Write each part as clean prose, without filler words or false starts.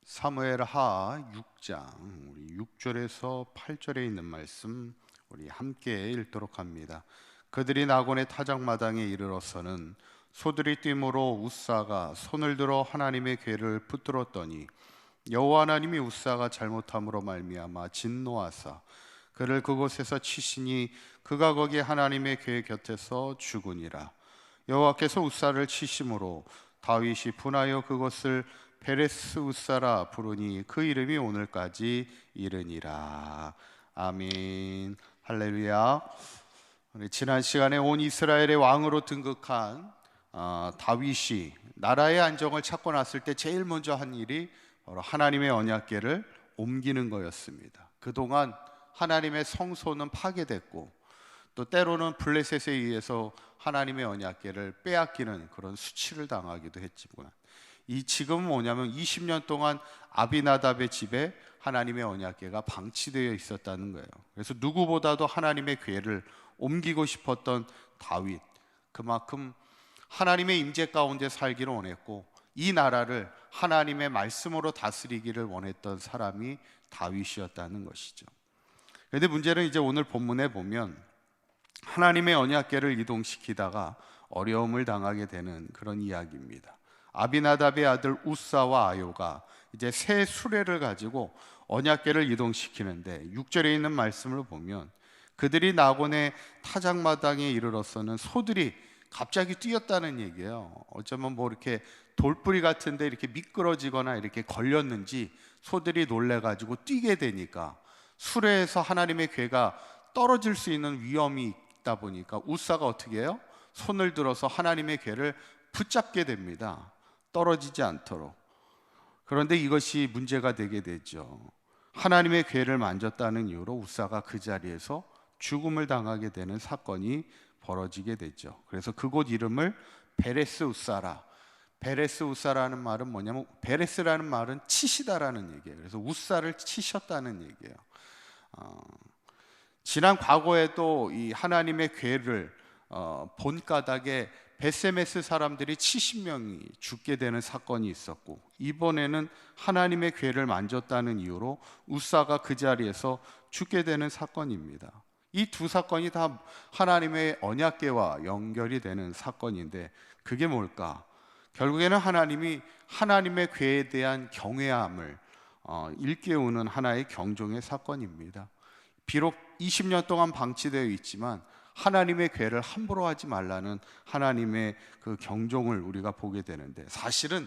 사무엘하 6장 우리 6절에서 8절에 있는 말씀 우리 함께 읽도록 합니다. 그들이 나곤의 타작마당에 이르러서는 소들이 뛰므로 웃사가 손을 들어 하나님의 궤를 붙들었더니 여호와 하나님이 웃사가 잘못함으로 말미암아 진노하사 그를 그곳에서 치시니 그가 거기 하나님의 궤 곁에서 죽으니라. 여호와께서 웃사를 치심으로 다윗이 분하여 그것을 베레스 웃사라 부르니 그 이름이 오늘까지 이르니라. 아멘. 할렐루야. 우리 지난 시간에 온 이스라엘의 왕으로 등극한 다윗이 나라의 안정을 찾고 났을 때 제일 먼저 한 일이 바로 하나님의 언약궤를 옮기는 거였습니다. 그동안 하나님의 성소는 파괴됐고 또 때로는 블레셋에 의해서 하나님의 언약궤를 빼앗기는 그런 수치를 당하기도 했지만 이 지금은 뭐냐면 20년 동안 아비나답의 집에 하나님의 언약궤가 방치되어 있었다는 거예요. 그래서 누구보다도 하나님의 궤를 옮기고 싶었던 다윗, 그만큼 하나님의 임재 가운데 살기를 원했고 이 나라를 하나님의 말씀으로 다스리기를 원했던 사람이 다윗이었다는 것이죠. 그런데 문제는 이제 오늘 본문에 보면 하나님의 언약궤를 이동시키다가 어려움을 당하게 되는 그런 이야기입니다. 아비나답의 아들 웃사와 아요가 이제 새 수레를 가지고 언약궤를 이동시키는데 6절에 있는 말씀을 보면 그들이 나곤의 타작마당에 이르러서는 소들이 갑자기 뛰었다는 얘기예요. 어쩌면 뭐 이렇게 돌뿌리 같은데 이렇게 미끄러지거나 이렇게 걸렸는지 소들이 놀래가지고 뛰게 되니까 수레에서 하나님의 궤가 떨어질 수 있는 위험이 있다 보니까 웃사가 어떻게 해요? 손을 들어서 하나님의 궤를 붙잡게 됩니다. 떨어지지 않도록. 그런데 이것이 문제가 되게 되죠. 하나님의 궤를 만졌다는 이유로 웃사가 그 자리에서 죽음을 당하게 되는 사건이 벌어지게 됐죠. 그래서 그곳 이름을 베레스 웃사라. 베레스 웃사라는 말은 뭐냐면 베레스라는 말은 치시다라는 얘기예요. 그래서 웃사를 치셨다는 얘기예요. 지난 과거에도 이 하나님의 궤를 본가닥에 베세메스 사람들이 70명이 죽게 되는 사건이 있었고 이번에는 하나님의 궤를 만졌다는 이유로 웃사가 그 자리에서 죽게 되는 사건입니다. 이 두 사건이 다 하나님의 언약궤와 연결이 되는 사건인데 그게 뭘까? 결국에는 하나님이 하나님의 궤에 대한 경외함을 일깨우는 하나의 경종의 사건입니다. 비록 20년 동안 방치되어 있지만 하나님의 궤를 함부로 하지 말라는 하나님의 그 경종을 우리가 보게 되는데 사실은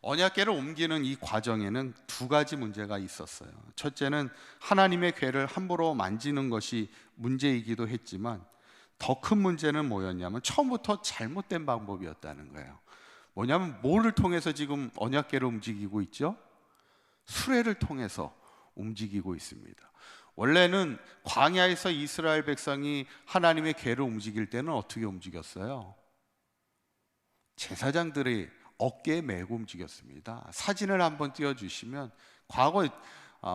언약궤를 옮기는 이 과정에는 두 가지 문제가 있었어요. 첫째는 하나님의 궤를 함부로 만지는 것이 문제이기도 했지만 더 큰 문제는 뭐였냐면 처음부터 잘못된 방법이었다는 거예요. 뭐냐면 뭐를 통해서 지금 언약궤를 움직이고 있죠? 수레를 통해서 움직이고 있습니다. 원래는 광야에서 이스라엘 백성이 하나님의 궤를 움직일 때는 어떻게 움직였어요? 제사장들이 어깨에 메고 움직였습니다. 사진을 한번 띄워주시면 과거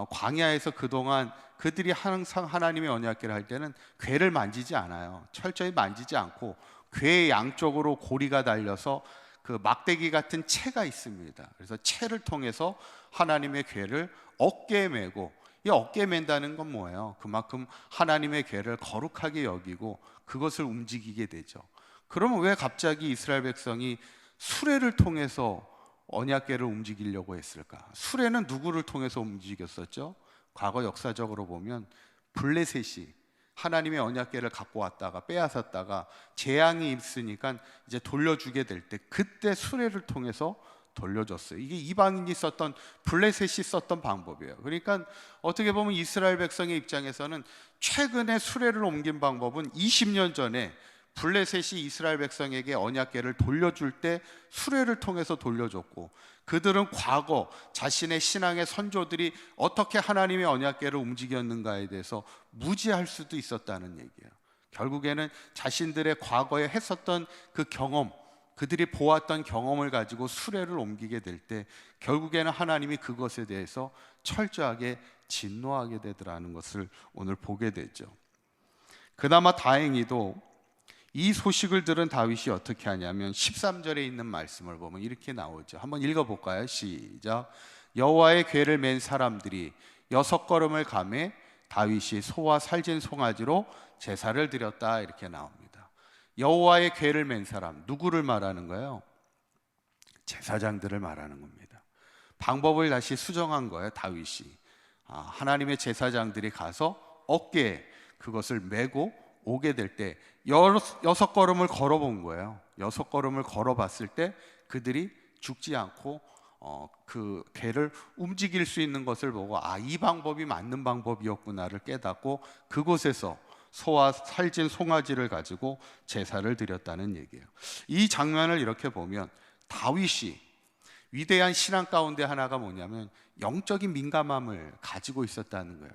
광야에서 그동안 그들이 항상 하나님의 언약궤를 할 때는 궤를 만지지 않아요. 철저히 만지지 않고 궤 양쪽으로 고리가 달려서 그 막대기 같은 채가 있습니다. 그래서 채를 통해서 하나님의 궤를 어깨에 메고, 이 어깨에 맨다는 건 뭐예요? 그만큼 하나님의 궤를 거룩하게 여기고 그것을 움직이게 되죠. 그러면 왜 갑자기 이스라엘 백성이 수레를 통해서 언약궤를 움직이려고 했을까? 수레는 누구를 통해서 움직였었죠? 과거 역사적으로 보면 블레셋이 하나님의 언약궤를 갖고 왔다가 빼앗았다가 재앙이 있으니까 이제 돌려주게 될 때 그때 수레를 통해서 돌려줬어요. 이게 이방인이 썼던, 블레셋이 썼던 방법이에요. 그러니까 어떻게 보면 이스라엘 백성의 입장에서는 최근에 수레를 옮긴 방법은 20년 전에 블레셋이 이스라엘 백성에게 언약궤를 돌려줄 때 수레를 통해서 돌려줬고 그들은 과거 자신의 신앙의 선조들이 어떻게 하나님의 언약궤를 움직였는가에 대해서 무지할 수도 있었다는 얘기예요. 결국에는 자신들의 과거에 했었던 그 경험, 그들이 보았던 경험을 가지고 수레를 옮기게 될 때 결국에는 하나님이 그것에 대해서 철저하게 진노하게 되더라는 것을 오늘 보게 되죠. 그나마 다행히도 이 소식을 들은 다윗이 어떻게 하냐면 13절에 있는 말씀을 보면 이렇게 나오죠. 한번 읽어볼까요? 시작. 여호와의 궤를 맨 사람들이 6걸음을 가매 다윗이 소와 살진 송아지로 제사를 드렸다, 이렇게 나옵니다. 여호와의 궤를 맨 사람, 누구를 말하는 거예요? 제사장들을 말하는 겁니다. 방법을 다시 수정한 거예요, 다윗이. 하나님의 제사장들이 가서 어깨에 그것을 메고 오게 될 때 6걸음을 걸어본 거예요. 6걸음을 걸어봤을 때 그들이 죽지 않고 그 궤를 움직일 수 있는 것을 보고 이 방법이 맞는 방법이었구나를 깨닫고 그곳에서 소와 살진 송아지를 가지고 제사를 드렸다는 얘기예요. 이 장면을 이렇게 보면 다윗이 위대한 신앙 가운데 하나가 뭐냐면 영적인 민감함을 가지고 있었다는 거예요.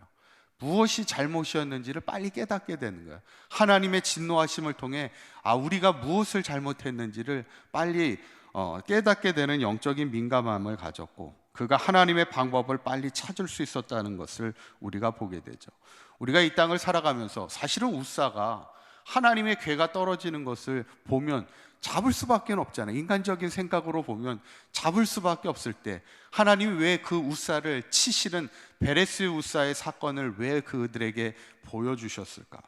무엇이 잘못이었는지를 빨리 깨닫게 되는 거예요. 하나님의 진노하심을 통해 우리가 무엇을 잘못했는지를 빨리 깨닫게 되는 영적인 민감함을 가졌고, 그가 하나님의 방법을 빨리 찾을 수 있었다는 것을 우리가 보게 되죠. 우리가 이 땅을 살아가면서 사실은 웃사가 하나님의 궤가 떨어지는 것을 보면 잡을 수밖에 없잖아요. 인간적인 생각으로 보면 잡을 수밖에 없을 때 하나님이 왜 그 웃사를 치시는 베레스 웃사의 사건을 왜 그들에게 보여주셨을까?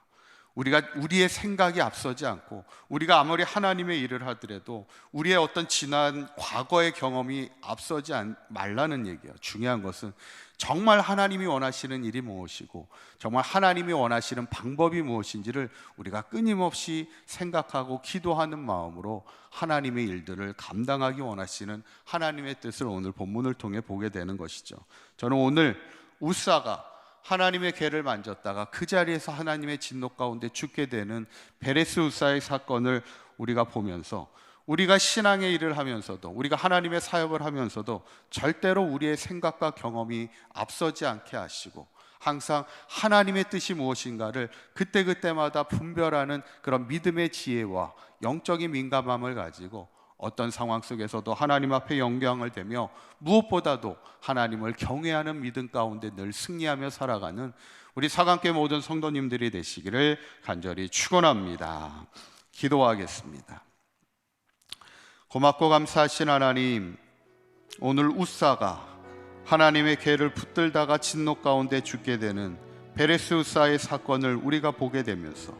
우리의 생각이 앞서지 않고, 우리가 아무리 하나님의 일을 하더라도 우리의 어떤 지난 과거의 경험이 앞서지 말라는 얘기예요. 중요한 것은 정말 하나님이 원하시는 일이 무엇이고 정말 하나님이 원하시는 방법이 무엇인지를 우리가 끊임없이 생각하고 기도하는 마음으로 하나님의 일들을 감당하기 원하시는 하나님의 뜻을 오늘 본문을 통해 보게 되는 것이죠. 저는 오늘 웃사가 하나님의 궤를 만졌다가 그 자리에서 하나님의 진노 가운데 죽게 되는 베레스 웃사의 사건을 우리가 보면서, 우리가 신앙의 일을 하면서도, 우리가 하나님의 사역을 하면서도 절대로 우리의 생각과 경험이 앞서지 않게 하시고 항상 하나님의 뜻이 무엇인가를 그때그때마다 분별하는 그런 믿음의 지혜와 영적인 민감함을 가지고 어떤 상황 속에서도 하나님 앞에 영광을 되며 무엇보다도 하나님을 경외하는 믿음 가운데 늘 승리하며 살아가는 우리 사강교회 모든 성도님들이 되시기를 간절히 축원합니다. 기도하겠습니다. 고맙고 감사하신 하나님, 오늘 웃사가 하나님의 궤를 붙들다가 진노 가운데 죽게 되는 베레스 웃사의 사건을 우리가 보게 되면서,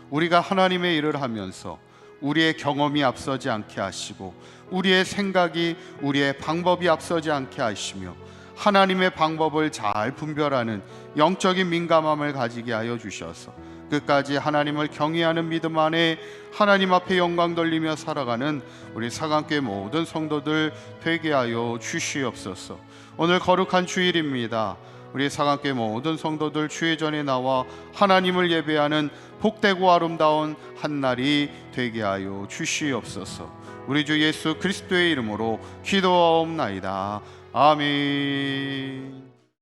우리가 하나님의 일을 하면서 우리의 경험이 앞서지 않게 하시고 우리의 생각이, 우리의 방법이 앞서지 않게 하시며 하나님의 방법을 잘 분별하는 영적인 민감함을 가지게 하여 주셔서 끝까지 하나님을 경외하는 믿음 안에 하나님 앞에 영광 돌리며 살아가는 우리 사강교회 모든 성도들 되게 하여 주시옵소서. 오늘 거룩한 주일입니다. 우리 사강교회 모든 성도들 주의 전에 나와 하나님을 예배하는 복되고 아름다운 한날이 되게 하여 주시옵소서. 우리 주 예수 그리스도의 이름으로 기도하옵나이다. 아멘.